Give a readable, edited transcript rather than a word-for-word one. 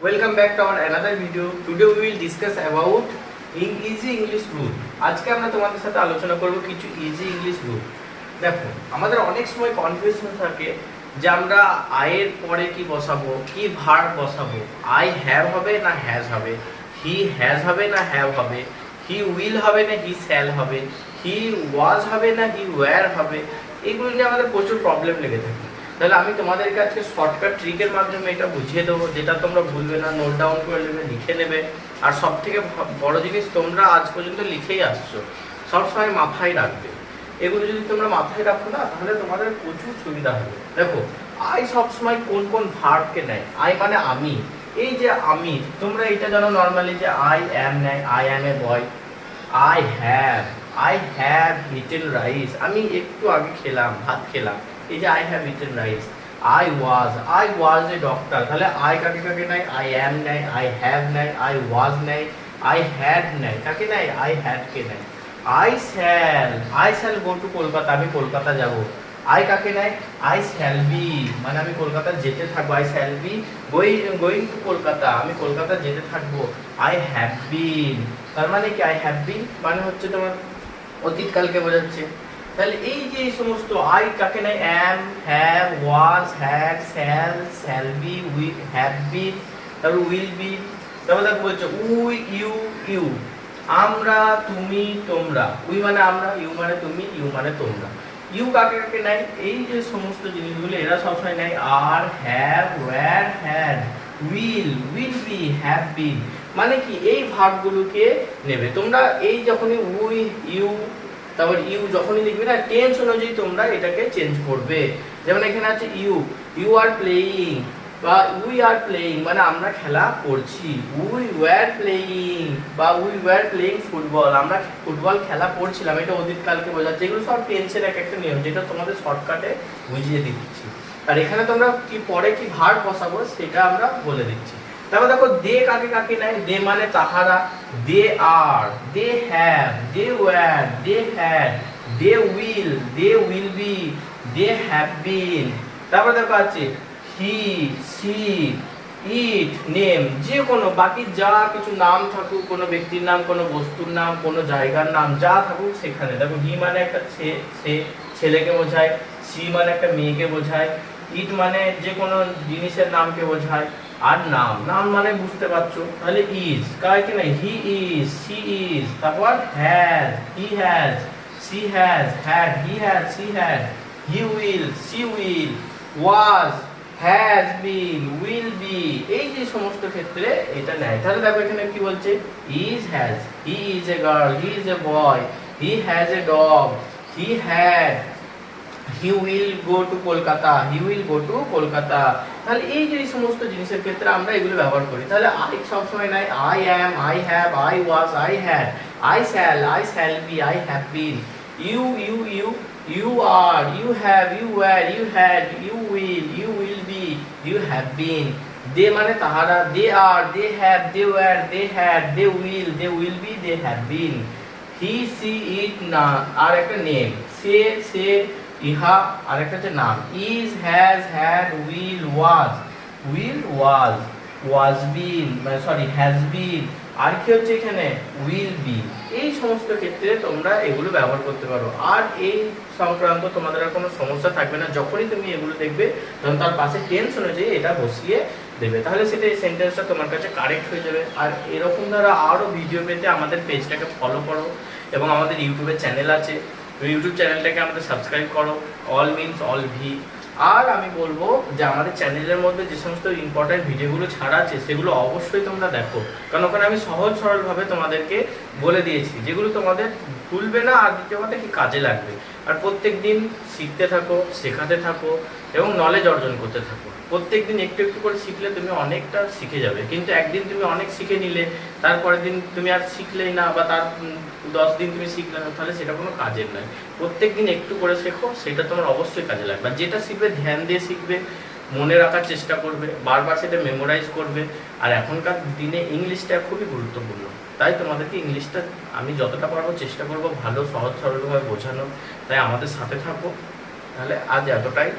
Welcome back to our another video. Today we will discuss about easy English rule. আজকে আমরা তোমাদের সাথে আলোচনা করব কিছু ইজি ইংলিশ রুল। দেখো, আমাদের অনেক সময় কনফিউশন থাকে যে আমরা আই এর পরে কি বসাবো, কি ভার্ব বসাবো। আই হ্যাভ হবে না হ্যাজ হবে, হি হ্যাজ হবে না হ্যাভ হবে, হি উইল হবে না হি শ্যাল হবে, হি ওয়াজ হবে না হি ওয়্যার হবে। এগুলো নিয়ে আমাদের প্রচুর প্রবলেম লেগে থাকে। তাহলে আমি তোমাদেরকে আজকে শর্টকাট ট্রিকের মাধ্যমে এটা বুঝিয়ে দেবো, যেটা তোমরা ভুলবে না, নোট ডাউন করে নেবে, লিখে নেবে। আর সব থেকে বড় জিনিস, তোমরা আজ পর্যন্ত লিখেই আসছো, সবসময় মাথায় রাখবে। এগুলো যদি তোমরা মাথায় রাখো না, তাহলে তোমাদের প্রচুর সুবিধা হবে। দেখো, আই সবসময় কোন কোন ভার্বকে নেয়। আই মানে আমি। এই যে আমি, তোমরা এটা জানো নর্মালি যে আই অ্যাম নেয়, I am A boy. I have eaten rice, আমি একটু আগে খেলাম, ভাত খেলাম। এই যে I have eaten rice. I was a doctor, তাহলে আই কাকে কাকে নেয়? আই অ্যাম নেয়, আই হ্যাভ নেয়, আই ওয়াজ নেয়, আই হ্যাড নেয়। কাকে নেয়? আই হ্যাড কে নেয়। I shall go to Kolkata, আমি কলকাতা যাব। আই কাকে নেয়? আই শ্যাল বি, মানে আমি কলকাতা যেতে থাকবো। I shall be going to Kolkata, আমি কলকাতা যেতে থাকবো। আই হ্যাভ বিন, তার মানে কি? আই হ্যাভ বিন মানে হচ্ছে তোমার অতীতকালকে বোঝাচ্ছে। তাহলে এই যে এই সমস্ত আই কাকে নেয়? Am, have, was, had, shall be, will, have been, তারপর উইল বি। তারপর দেখো বলছে উই, ইউ, আমরা, তুমি, তোমরা। উই মানে আমরা, ইউ মানে তুমি, ইউ মানে তোমরা। ইউ কাকে কাকে নেয়? এই যে সমস্ত জিনিসগুলো এরা সবসময় নেয়। Are, have, were, had, will be, have been, মানে কি এই ভার্বগুলোকে নেবে। তোমরা এই যখনই উই, ইউ, তারপর ইউ যখনই লিখবে না, টেন্স অনুযায়ী তোমরা এটাকে চেঞ্জ করবে। যেমন এখানে আছে ইউ আর প্লেয়িং, বা উই আর প্লেয়িং মানে আমরা খেলা করছি। উই ওয়্যার প্লেয়িং, বা উই ওয়্যার প্লেয়িং ফুটবল, আমরা ফুটবল খেলা করছিলাম। এটা অতীতকালকে বোঝাচ্ছে। এগুলো সব টেন্সের এক একটা নিয়ম, যেটা তোমাদের শর্টকাটে বুঝিয়ে দিচ্ছি। আর এখানে তোমরা কি পরে কি ভার্ব বসাবো সেটা আমরা বলে দিচ্ছি। তারপর দেখো, দে কাকে কাকে নেয়? দে মানে তাহারা। They are, they have, they were, they had, they will be, they have been. তারপর দেখো আছে হি, সি, ইট, নেম, যে কোনো বাকি যা কিছু নাম থাকুক, কোনো ব্যক্তির নাম, কোনো বস্তুর নাম, কোনো জায়গার নাম যা থাকুক সেখানে। দেখো, হি মানে একটা ছেলেকে বোঝায়, সি মানে একটা মেয়েকে বোঝায়, ইট মানে যে কোনো জিনিসের নামকে বোঝায়, আর নাম মানে বুঝতে পারছো। তাহলে ইজ কাকে নাই? হি ইজ, সি ইজ, তারপর has, he has, she has, had, he had, she had, he will, she will, was, has been, will be. এই যে সমস্ত ক্ষেত্রে এটা নেয়। তাহলে দেখো এখানে কি বলছে? Is has, he is a girl, he is a boy, he has a dog, he had, he will go to Kolkata, he will go to Kolkata. তাহলে এই যে এই সমস্ত জিনিসের ক্ষেত্রে আমরা এগুলো ব্যবহার করি। তাহলে আই সবসময় নাই I am, I have, I was, I had, I shall be, I have been. You are, you have, you were, you had, you will be, you have been. They মানে তাহারা। They are, they have, they were, they had, they will be, they have been. He, she, it, না আর একটা name. সে, ইহা আর একটা হচ্ছে নাম। Is, has, had, was been, has been, আর কি হচ্ছে এখানে? Will be. এই সমস্ত ক্ষেত্রে তোমরা এগুলো ব্যবহার করতে পারো। আর এই সংক্রান্ত তোমাদের আর কোনো সমস্যা থাকবে না। যখনই তুমি এগুলো দেখবে তখন তার পাশে টেন্স অনুযায়ী এটা বসিয়ে দেবে, তাহলে সেটা এই সেন্টেন্সটা তোমার কাছে কারেক্ট হয়ে যাবে। আর এরকম দ্বারা আরও ভিডিও পেতে আমাদের পেজটাকে ফলো করো, এবং আমাদের ইউটিউবের চ্যানেল আছে, ইউটিউব চ্যানেলটাকে আমাদের সাবস্ক্রাইব করো, অল মিনস অল ভি। আর আমি বলবো যে আমাদের চ্যানেলের মধ্যে যে সমস্ত ইম্পর্টেন্ট ভিডিওগুলো ছাড়া আছে সেগুলো অবশ্যই তোমরা দেখো, কারণ ওখানে আমি সহজ সরলভাবে তোমাদেরকে বলে দিয়েছি, যেগুলো তোমাদের ভুলবে না, আর দ্বিতীয় কথা কি কাজে লাগবে। আর প্রত্যেক দিন শিখতে থাকো, শেখাতে থাকো, এবং নলেজ অর্জন করতে থাকো। প্রত্যেক দিন একটু একটু করে শিখলে তুমি অনেকটা শিখে যাবে। কিন্তু একদিন তুমি অনেক শিখে নিলে, তারপরের দিন তুমি আর শিখলেই না, বা তার 10 দিন তুমি শিখলে না, তাহলে সেটা কোনো কাজের নয়। প্রত্যেক দিন একটু করে শেখো, সেটা তোমার অবশ্যই কাজে লাগবে। আর যেটা শিখবে ধ্যান দিয়ে শিখবে, মনে রাখার চেষ্টা করবে, বারবার সেটা মেমোরাইজ করবে। আর এখনকার দিনে ইংলিশটা খুবই গুরুত্বপূর্ণ, তাই তোমাদেরকে ইংলিশটা আমি যতটা পারবো চেষ্টা করবো ভালো সহজ সরলভাবে বোঝানো। তাই আমাদের সাথে থাকো। তাহলে আজ এতটাই।